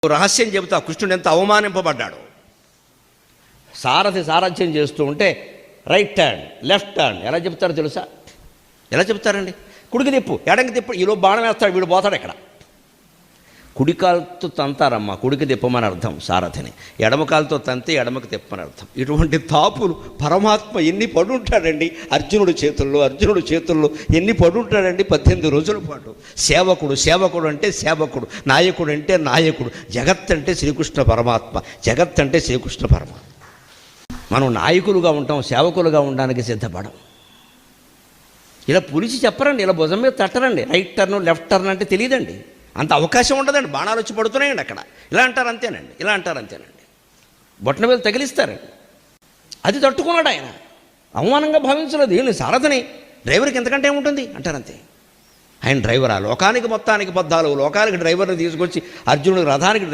రహస్యం చెబుతా, కృష్ణుడు ఎంత అవమానింపబడ్డాడు. సారథి సారథ్యం చేస్తూ ఉంటే రైట్ టర్న్, లెఫ్ట్ టర్న్ ఎలా చెప్తారో తెలుసా? ఎలా చెప్తారండి? కుడికి తిప్పు, ఎడంకి తిప్పు, ఈలో బాణం వేస్తాడు, వీడు పోతాడు ఎక్కడ. కుడికాలతో తంతారమ్మా, కుడికి తిప్పమని అర్థం సారథిని, ఎడమకాలతో తంతే ఎడమకి తిప్పమని అర్థం. ఇటువంటి తాపులు పరమాత్మ ఎన్ని పడుంటాడండి అర్జునుడి చేతుల్లో ఎన్ని పడుంటాడండి 18 రోజుల పాటు. సేవకుడు అంటే సేవకుడు, నాయకుడు అంటే నాయకుడు. జగత్ అంటే శ్రీకృష్ణ పరమాత్మ, జగత్ అంటే శ్రీకృష్ణ పరమాత్మ. మనం నాయకులుగా ఉంటాం, సేవకులుగా ఉండడానికి సిద్ధపడం. ఇలా పులిచి చెప్పరండి, ఇలా భుజం మీద తట్టరండి. రైట్ టర్న్ లెఫ్ట్ టర్న్ అంటే తెలియదండి, అంత అవకాశం ఉండదండి. బాణాలు వచ్చి పడుతున్నాయండి అక్కడ. ఇలా అంటారు అంతేనండి. బొట్టన మీద తగిలిస్తారండి. అది తట్టుకున్నాడు ఆయన, అవమానంగా భావించలేదు. వీళ్ళు సారథిని, డ్రైవర్కి ఎంతకంటే ఏముంటుంది అంటారంతే. ఆయన డ్రైవరా? లోకానికి మొత్తానికి 14 లోకానికి డ్రైవర్ని తీసుకొచ్చి అర్జునుడికి రథానికి